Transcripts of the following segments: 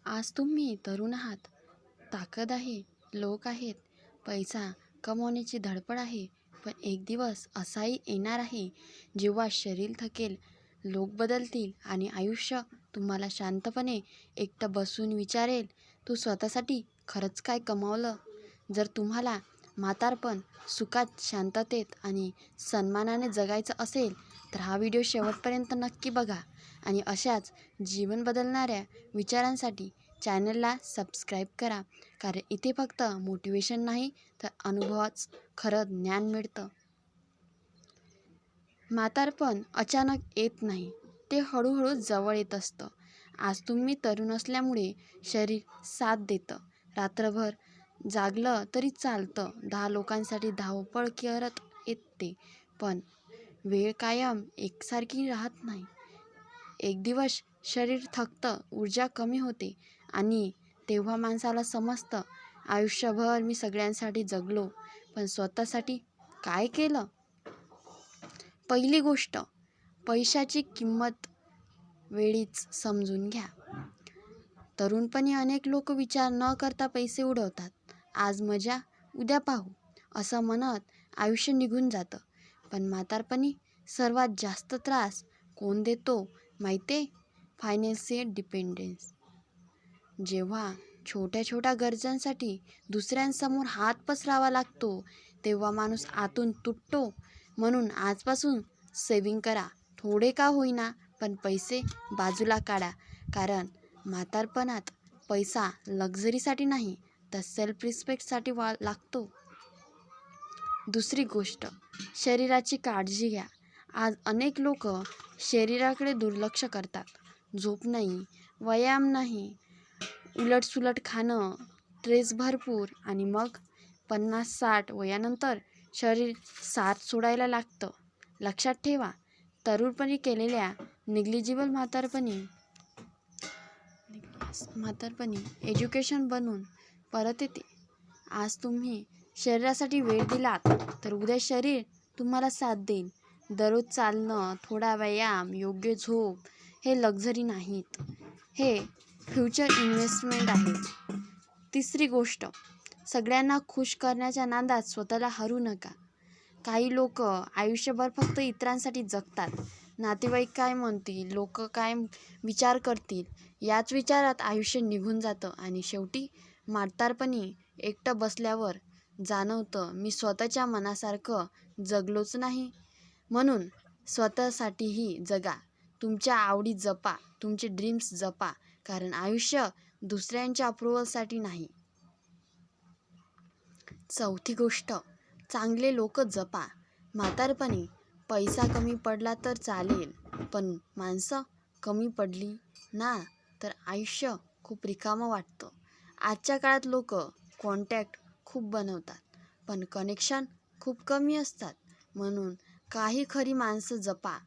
आज तुम्ही तरुण आहात, ताकद आहे, लोक आहेत, पैसा कमवण्याची धडपड आहे. पण एक दिवस असाही येणार आहे जेव्हा शरीर थकेल, लोक बदलतील आणि आयुष्य तुम्हाला शांतपणे एकटं बसून विचारेल, तू स्वतःसाठी खरंच काय कमावलं? जर तुम्हाला म्हातारपण सुखात, शांततेत आणि सन्मानाने जगायचं असेल तर हा व्हिडिओ शेवटपर्यंत नक्की बघा. आणि अशाच जीवन बदलणाऱ्या विचारांसाठी चॅनलला सबस्क्राईब करा, कारण इथे फक्त मोटिवेशन नाही तर अनुभवाच खरं ज्ञान मिळतं. म्हातारपण अचानक येत नाही, ते हळूहळू जवळ येत असतं. आज तुम्ही तरुण असल्यामुळे शरीर साथ देतं, रात्रभर जागलं तरी चालतं, 10 लोकांसाठी धावपळ करत येते. पण वेळ कायम एकसारखी राहत नाही. एक दिवस शरीर थकतं, ऊर्जा कमी होते आणि तेव्हा माणसाला समजतं, आयुष्यभर मी सगळ्यांसाठी जगलो, पण स्वतःसाठी काय केलं? पहिली गोष्ट, पैशाची किंमत वेळीच समजून घ्या. तरुणपणी अनेक लोक विचार न करता पैसे उडवतात. आज मजा, उद्या पाहू असं म्हणत आयुष्य निघून जातं. पण म्हातारपणी सर्वात जास्त त्रास कोण देतो माहिती? Financial dependence. जेव्हा छोट्या छोट्या गरजांसाठी दुसऱ्यांसमोर हात पसरावा लागतो तेव्हा माणूस आतून तुटतो. म्हणून आजपासून सेव्हिंग करा, थोडे का होईना, पण पैसे बाजूला काढा. कारण म्हातारपणात पैसा लक्झरीसाठी नाही तर सेल्फ रिस्पेक्टसाठी लागतो. दुसरी गोष्ट, शरीराची काळजी घ्या. आज अनेक लोक शरीराकडे दुर्लक्ष करतात. झोप नाही, व्यायाम नाही, उलटसुलट खाणं, स्ट्रेस भरपूर आणि मग 50-60 वयानंतर शरीर साथ सोडायला लागतं. लक्षात ठेवा, तरुणपणी केलेल्या निग्लिजिबल म्हातारपणी एज्युकेशन बनून परत येते. आज तुम्ही शरीरासाठी वेळ दिलात तर उद्या शरीर तुम्हाला साथ देईल. दररोज चालणं, थोडा व्यायाम, योग्य झोप हे लक्झरी नाहीत, हे फ्युचर इन्व्हेस्टमेंट आहे. तिसरी गोष्ट, सगळ्यांना खुश करण्याच्या नादात स्वतःला हरू नका. काही लोक आयुष्यभर फक्त इतरांसाठी जगतात. नातेवाईक काय म्हणतील, लोक काय विचार करतील, याच विचारात आयुष्य निघून जातं आणि शेवटी म्हातारपणी एकटं बसल्यावर जाणवतं, मी स्वतःच्या मनासारखं जगलोच नाही. म्हणून स्वतःसाठीही जगा, तुमच्या आवडी जपा, तुमचे ड्रीम्स जपा, कारण आयुष्य दुसऱ्यांच्या अप्रुव्हलसाठी नाही. चौथी गोष्ट, चांगले लोक जपा. म्हातारपणी पैसा कमी पडला तर चालेल, पण माणसं कमी पडली ना तर आयुष्य खूप रिकामं वाटतं. आजच्या काळात लोक कॉन्टॅक्ट खूप बनवतात, पण कनेक्शन खूप कमी असतात. म्हणून काही खरी माणसं जपा,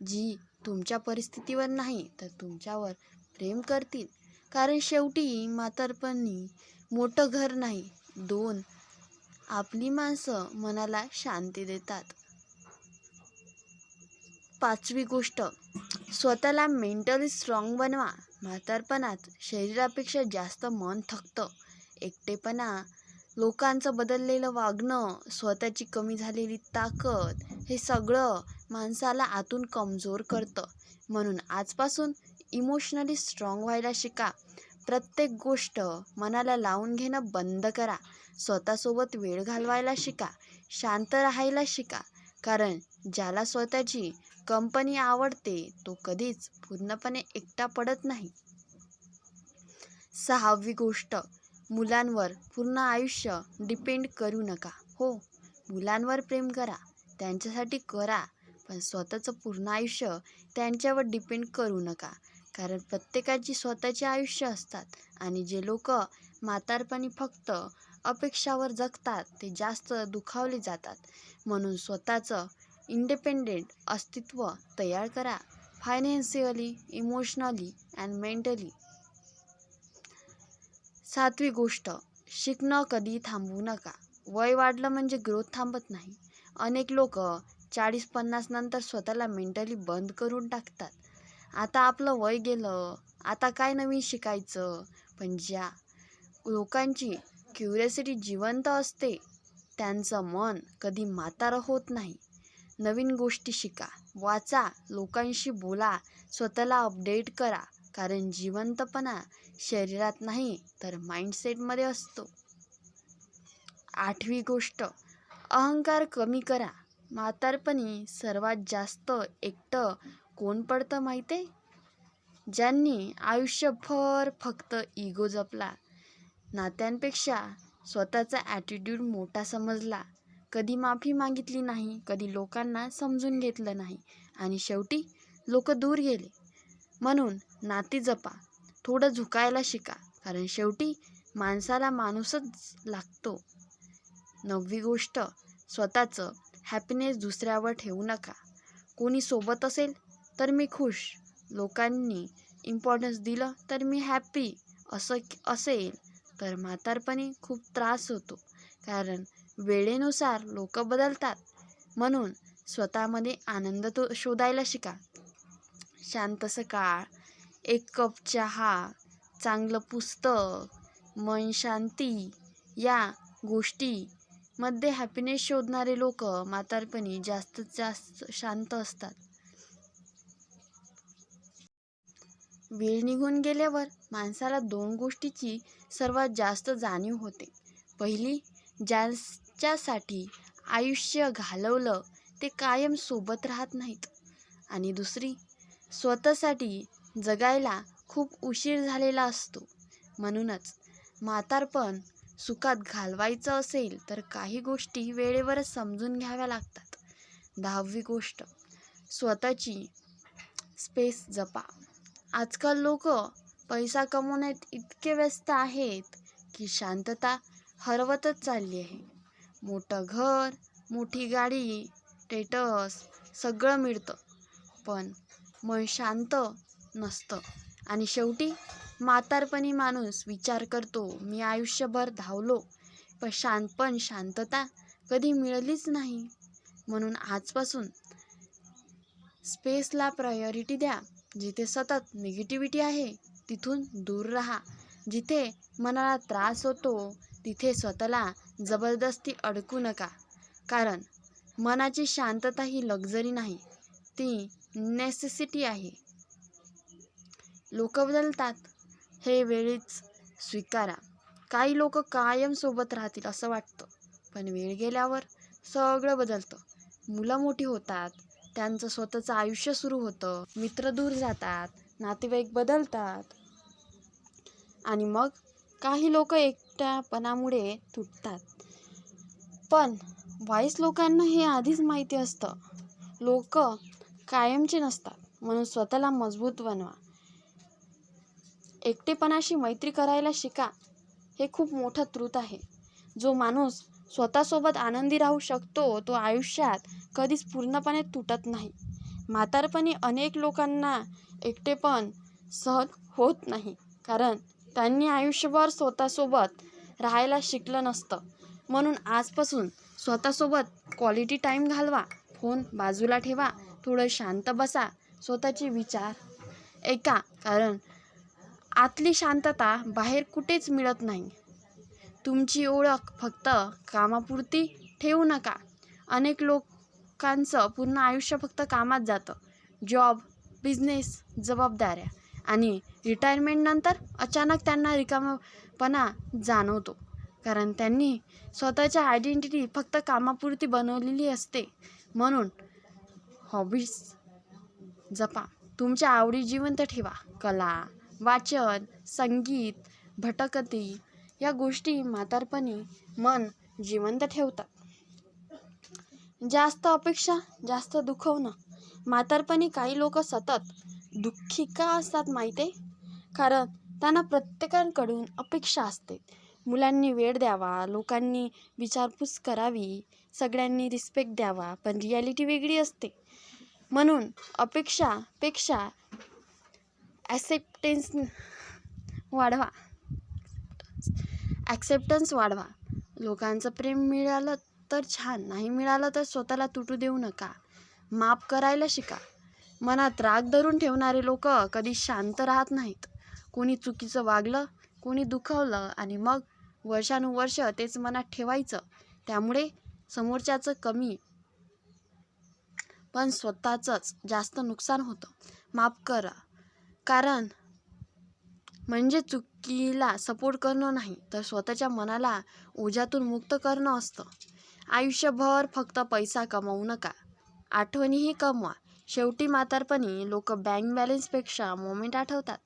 जी तुमच्या परिस्थितीवर नाही तर तुमच्यावर प्रेम करतील. कारण शेवटी म्हातारपणी मोठं घर नाही, 2 आपली माणसं मनाला शांती देतात. पाचवी गोष्ट, स्वतःला मेंटली स्ट्रॉंग बनवा. म्हातारपणात शरीरापेक्षा जास्त मन थकतं. एकटेपणा, लोकांचं बदललेलं वागणं, स्वतःची कमी झालेली ताकद हे सगळं माणसाला आतून कमजोर करतं. म्हणून आजपासून इमोशनली स्ट्रॉंग व्हायला शिका. प्रत्येक गोष्ट मनाला लावून घेणं बंद करा. स्वतःसोबत वेळ घालवायला शिका, शांत राहायला शिका. कारण ज्याला स्वतःची कंपनी आवडते तो कधीच पूर्णपणे एकटा पडत नाही. 6वी गोष्ट, मुलांवर पूर्ण आयुष्य डिपेंड करू नका. हो, मुलांवर प्रेम करा, त्यांच्यासाठी करा, पण स्वतःचं पूर्ण आयुष्य त्यांच्यावर डिपेंड करू नका. कारण प्रत्येकाची स्वतःचे आयुष्य असतात आणि जे लोक म्हातारपणी फक्त अपेक्षावर जगतात ते जास्त दुखावले जातात. म्हणून स्वतःचं इंडिपेंडेंट अस्तित्व तयार करा, फायनान्शियली, इमोशनली अँड मेंटली. 7वी गोष्ट, शिकणं कधी थांबवू नका. वय वाढलं म्हणजे ग्रोथ थांबत नाही. अनेक लोक 40-50 नंतर स्वतःला मेंटली बंद करून टाकतात. आता आपलं वय गेलं, आता काय नवीन शिकायचं. पण ज्या लोकांची क्युरिओसिटी जिवंत असते त्यांचं मन कधी म्हातारं होत नाही. नवीन गोष्टी शिका, वाचा, लोकांशी बोला, स्वतःला अपडेट करा. कारण जिवंतपणा शरीरात नाही तर माइंडसेटमध्ये असतो. 8वी गोष्ट, अहंकार कमी करा. म्हातारपणी सर्वात जास्त एकटं कोण पडतं माहिती आहे? ज्यांनी आयुष्यभर फक्त इगो जपला, नात्यांपेक्षा स्वतःचा ॲटिट्यूड मोठा समजला, कधी माफी मागितली नाही, कधी लोकांना समजून घेतलं नाही आणि शेवटी लोक दूर गेले. म्हणून नाती जपा, थोडं झुकायला शिका, कारण शेवटी माणसाला माणूसच लागतो. 9वी गोष्ट, स्वतःचं हॅपीनेस दुसऱ्यावर ठेवू नका. कोणी सोबत असेल तर मी खुश, लोकांनी इम्पॉर्टन्स दिलं तर मी हॅपी असं असेल तर म्हातारपणी खूप त्रास होतो. कारण वेळेनुसार लोक बदलतात. म्हणून स्वतःमध्ये आनंद शोधायला शिका. शांत सकाळ, एक कप चहा, चांगलं पुस्तक, मन शांती या गोष्टीमध्ये हॅपीनेस शोधणारे लोक म्हातारपणी जास्तीत जास्त शांत असतात. वेळ निघून गेल्यावर माणसाला 2 गोष्टीची सर्वात जास्त जाणीव होते. पहिली, ज्याच्यासाठी आयुष्य घालवलं ते कायम सोबत राहत नाहीत. आणि दुसरी, स्वतःसाठी जगायला खूप उशीर झालेला असतो. म्हणूनच म्हातारपण सुखात घालवायचं असेल तर काही गोष्टी वेळेवरच समजून घ्याव्या लागतात. 10वी गोष्ट, स्वतःची स्पेस जपा. आजकाल लोक पैसा कमवण्यात इतके व्यस्त आहेत की शांतता हरवतच चालली आहे. मोठं घर, मोठी गाडी, स्टेटस सगळं मिळतं, पण मन शांत नसतं. आणि शेवटी म्हातारपणी माणूस विचार करतो, मी आयुष्यभर धावलो पण शांतता कधी मिळालीच नाही. म्हणून आजपासून स्पेसला प्रायोरिटी द्या. जिथे सतत निगेटिव्हिटी आहे तिथून दूर राहा. जिथे मनाला त्रास होतो तिथे स्वतःला जबरदस्ती अडकू नका. कारण मनाची शांतता ही लक्झरी नाही, ती नेसेसिटी आहे. लोक बदलतात हे वेळीच स्वीकारा. काही लोक कायम सोबत राहतील असं वाटतं, पण वेळ गेल्यावर सगळं बदलतं. मुलं मोठी होतात, त्यांचं स्वतःचं आयुष्य सुरू होतं, मित्र दूर जातात, नातेवाईक बदलतात आणि मग काही लोक एकट्यापणामुळे तुटतात. पण वाईस लोकांना हे आधीच माहिती असतं, लोक कायमचे नसतात. म्हणून स्वतःला मजबूत बनवा. एकटेपणाशी मैत्री करायला शिका. हे खूप मोठं ट्रूथ आहे. जो माणूस स्वतःसोबत आनंदी राहू शकतो तो आयुष्यात कधीच पूर्णपणे तुटत नाही. म्हातारपणी अनेक लोकांना एकटेपण सहन होत नाही, कारण त्यांनी आयुष्यभर स्वतःसोबत राहायला शिकलं नसतं. म्हणून आजपासून स्वतःसोबत क्वालिटी टाईम घालवा. फोन बाजूला ठेवा, थोडं शांत बसा, स्वतःचे विचार ऐका. कारण आतली शांतता बाहेर कुठेच मिळत नाही. तुमची ओळख फक्त कामापुरती ठेवू नका. अनेक लोकांचं पूर्ण आयुष्य फक्त कामात जातं. जॉब, बिझनेस, जबाबदाऱ्या आणि रिटायरमेंटनंतर अचानक त्यांना रिकामेपणा जाणवतो, कारण त्यांनी स्वतःची आयडेंटिटी फक्त कामापुरती बनवलेली असते. म्हणून हॉबीज जपा, तुमच्या आवडी जिवंत ठेवा. कला, वाचन, संगीत, भटकती या गोष्टी म्हातारपणी मन जिवंत ठेवतात. जास्त अपेक्षा जास्त दुखवणं. म्हातारपणी काही लोक सतत दुःखी का असतात माहिती आहे? कारण त्यांना प्रत्येकाकडून अपेक्षा असते. मुलांनी वेळ द्यावा, लोकांनी विचारपूस करावी, सगळ्यांनी रिस्पेक्ट द्यावा, पण रिॲलिटी वेगळी असते. म्हणून अपेक्षापेक्षा ॲक्सेप्टन्स वाढवा. लोकांचं प्रेम मिळालं तर छान, नाही मिळालं तर स्वतःला तुटू देऊ नका. माफ करायला शिका. मनात राग धरून ठेवणारे लोक कधी शांत राहत नाहीत. कोणी चुकीचं वागलं, कोणी दुखावलं आणि मग वर्षानुवर्ष तेच मनात ठेवायचं. त्यामुळे समोरच्याचं कमी पण स्वतःचंच जास्त नुकसान होतं. माफ करा कारण म्हणजे चुकीला सपोर्ट करणं नाही, तर स्वतःच्या मनाला ओझ्यातून मुक्त करणं असतं. आयुष्यभर फक्त पैसा कमवू नका, आठवणीही कमवा. शेवटी म्हातारपणी लोक बँक बॅलन्सपेक्षा मोमेंट आठवतात.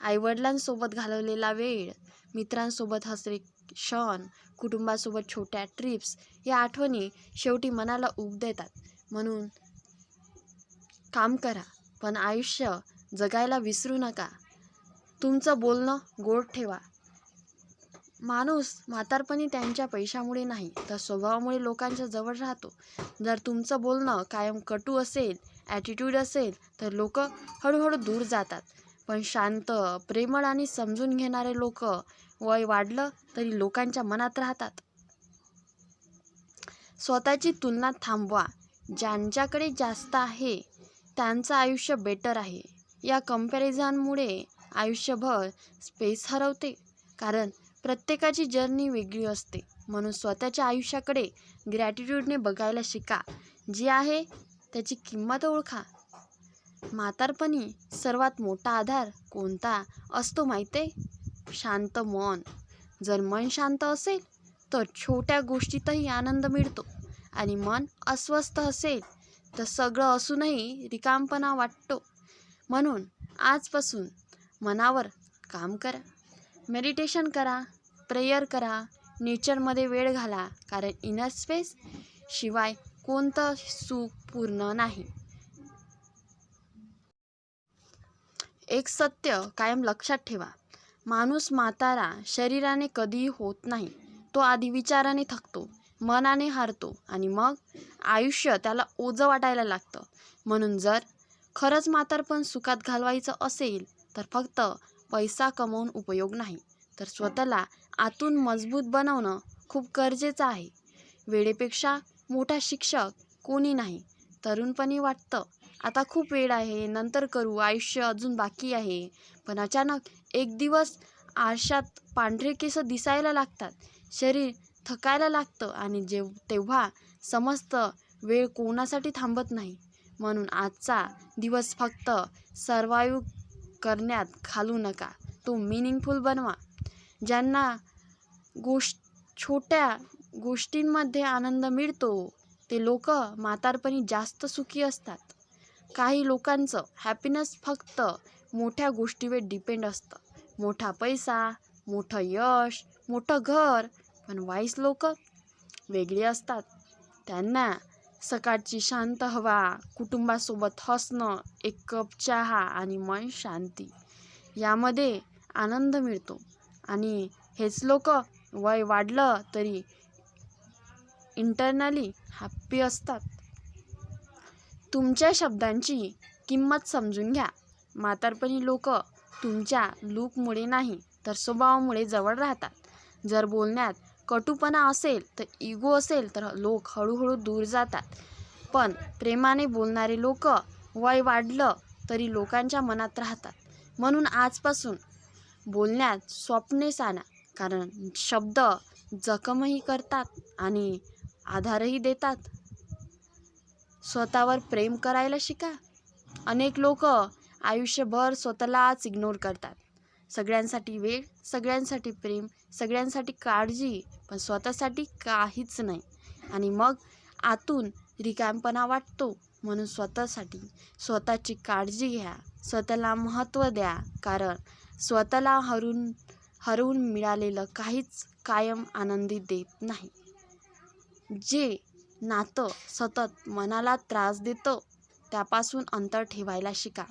आईवडिलांसोबत घालवलेला वेळ, मित्रांसोबत हसरे क्षण, कुटुंबासोबत छोट्या ट्रिप्स या आठवणी शेवटी मनाला ऊब देतात. म्हणून काम करा पण आयुष्य जगायला विसरू नका. तुमचं बोलणं गोड ठेवा. माणूस म्हातारपणी त्यांच्या पैशामुळे नाही तर स्वभावामुळे लोकांच्या जवळ राहतो. जर तुमचं बोलणं कायम कटू असेल, ॲटिट्यूड असेल तर लोक हळूहळू दूर जातात. पण शांत, प्रेमळ आणि समजून घेणारे लोक वय वाढलं तरी लोकांच्या मनात राहतात. स्वतःची तुलना थांबवा. ज्यांच्याकडे जास्त आहे त्यांचं आयुष्य बेटर आहे. या कंपॅरिझनमुळे आयुष्यभर स्पेस हरवते. कारण प्रत्येकाची जर्नी वेगळी असते. म्हणून स्वतःच्या आयुष्याकडे ग्रॅटिट्यूडने बघायला शिका. जे आहे त्याची किंमत ओळखा. म्हातारपणी सर्वात मोठा आधार कोणता असतो माहिती आहे? शांत मन. जर मन शांत असेल तर छोट्या गोष्टीतही आनंद मिळतो आणि मन अस्वस्थ असेल तर सगळं असूनही रिकामपणा वाटतो. म्हणून आजपासून मनावर काम करा. मेडिटेशन करा, प्रेयर करा, नेचरमध्ये वेळ घाला. कारण इनर स्पेस शिवाय कोणतं सुख पूर्ण नाही. एक सत्य कायम लक्षात ठेवा. माणूस म्हातारा शरीराने कधीही होत नाही. तो आधी विचाराने थकतो, मनाने हारतो आणि मग आयुष्य त्याला ओझं वाटायला लागतं. म्हणून जर खरंच म्हातारपण सुखात घालवायचं असेल तर फक्त पैसा कमवून उपयोग नाही, तर स्वतःला आतून मजबूत बनवणं खूप गरजेचं आहे. वेळेपेक्षा मोठा शिक्षक कोणी नाही. तरुणपणी वाटतं आता खूप वेळ आहे, नंतर करू, आयुष्य अजून बाकी आहे. पण अचानक एक दिवस आरशात पांढरे केस दिसायला लागतात, शरीर थकायला लागतं आणि तेव्हा समजतं वेळ कोणासाठी थांबत नाही. म्हणून आजचा दिवस फक्त सर्वाइव्ह करण्यात घालवू नका, तो मिनिंगफुल बनवा. ज्यांना छोट्या गोष्टींमध्ये आनंद मिळतो ते लोक म्हातारपणी जास्त सुखी असतात. काही लोकांचं हॅपीनेस फक्त मोठ्या गोष्टीवर डिपेंड असतं. मोठा पैसा, मोठं यश, मोठं घर. पण वाईस लोक वेगळी असतात. त्यांना सकाळची शांत हवा, कुटुंबासोबत हसणं, एक कप चहा आणि मन शांती यामध्ये आनंद मिळतो. आणि हेच लोक वय वाढलं तरी इंटरनली हॅप्पी असतात. तुमच्या शब्दांची किंमत समजून घ्या. म्हातारपणी लोक तुमच्या लूकमुळे नाही तर स्वभावामुळे जवळ राहतात. जर बोलण्यात कटुपणा असेल तर इगो असेल तर लोक हळूहळू दूर जातात. पण प्रेमाने बोलणारे लोक वय वाढलं तरी लोकांच्या मनात राहतात. म्हणून आजपासून बोलण्यात सॉफ्टनेस आणा. कारण शब्द जखमही करतात आणि आधारही देतात. स्वतःवर प्रेम करायला शिका. अनेक लोक आयुष्यभर स्वतःलाच इग्नोर करतात. सगळ्यांसाठी वेळ, सगळ्यांसाठी प्रेम, सगळ्यांसाठी काळजी, पण स्वतःसाठी काहीच नाही. आणि मग आतून रिकामपणा वाटतो. म्हणून स्वतःची काळजी घ्या, स्वतःला महत्त्व द्या. कारण स्वतःला हरवून मिळालेलं काहीच कायम आनंदी देत नाही. जे नातं सतत मनाला त्रास देतं त्यापासून अंतर ठेवायला शिका.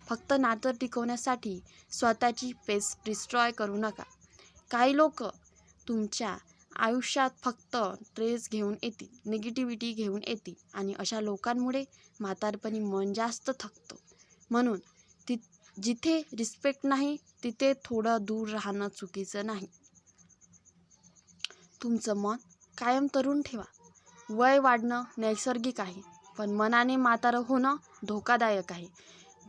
फक्त नातं टिकवण्यासाठी स्वतःची पेस डिस्ट्रॉय करू नका. काही लोक तुमच्या आयुष्यात फक्त स्ट्रेस घेऊन येतील, निगेटिव्हिटी घेऊन येतील आणि अशा लोकांमुळे म्हातारपणी मन जास्त थकतं. म्हणून जिथे रिस्पेक्ट नाही तिथे थोडं दूर राहणं चुकीचं नाही. तुमचं मन कायम तरुण ठेवा. वय वाढणं नैसर्गिक आहे, पण मनाने म्हातारं होणं धोकादायक आहे.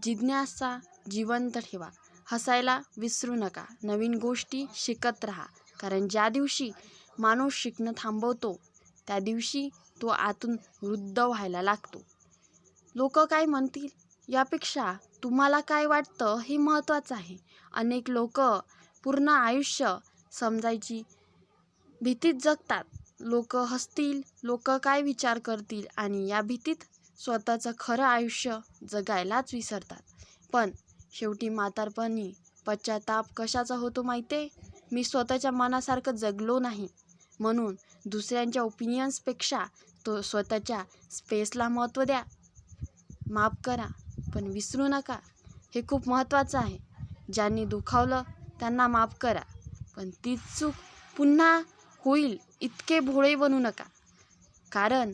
जिज्ञासा जिवंत ठेवा. हसायला विसरू नका. नवीन गोष्टी शिकत राहा. कारण ज्या दिवशी माणूस शिकणं थांबवतो त्या दिवशी तो आतून वृद्ध व्हायला लागतो. लोक काय म्हणतील यापेक्षा तुम्हाला काय वाटतं हे महत्त्वाचं आहे. अनेक लोक पूर्ण आयुष्य समजायची भीतीत जगतात. लोक हसतील, लोक काय विचार करतील आणि या भीतीत स्वतःचं खरं आयुष्य जगायलाच विसरतात. पण शेवटी म्हातारपणी पश्चाताप कशाचा होतो माहिती? मी स्वतःच्या मनासारखं जगलो नाही म्हणून. दुसऱ्यांच्या ओपिनियन्सपेक्षा तो स्वतःच्या स्पेसला महत्त्व द्या. माफ करा पण विसरू नका. हे खूप महत्त्वाचं आहे. ज्यांनी दुखावलं त्यांना माफ करा, पण तीच चूक पुन्हा होईल इतके भोळे बनू नका. कारण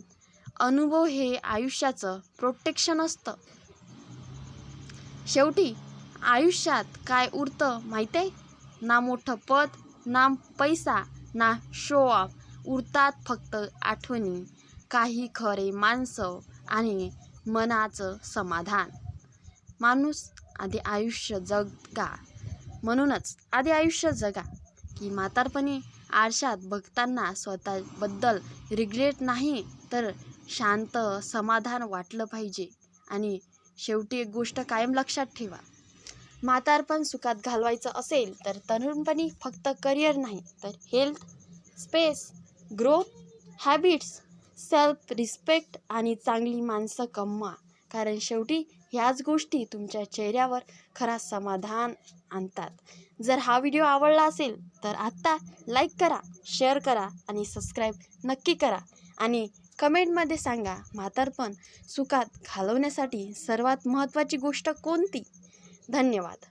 अनुभव हे आयुष्याचं प्रोटेक्शन असतं. शेवटी आयुष्यात काय उरतं माहिती आहे? ना मोठं पद, ना पैसा, ना शो ऑफ. उरतात फक्त आठवणी, काही खरे माणसं आणि मनाचं समाधान. माणूस आधी आयुष्य जगा. म्हणूनच आधी आयुष्य जगा की म्हातारपणी आरशात बघताना स्वतःबद्दल रिग्रेट नाही तर शांत समाधान वाटलं पाहिजे. आणि शेवटी एक गोष्ट कायम लक्षात ठेवा, म्हातारपण सुखात घालवायचं असेल तर तरुणपणी फक्त करिअर नाही तर health, space, growth, habits, self respect आणि चांगली माणसं कमवा. कारण शेवटी ह्याच गोष्टी तुमच्या चेहऱ्यावर खरा समाधान आणतात. जर हा व्हिडिओ आवडला असेल तर आत्ता लाईक करा, शेअर करा आणि सबस्क्राईब नक्की करा. आणि कमेंटमध्ये सांगा म्हातारपण सुखात घालवण्यासाठी सर्वात महत्त्वाची गोष्ट कोणती. धन्यवाद.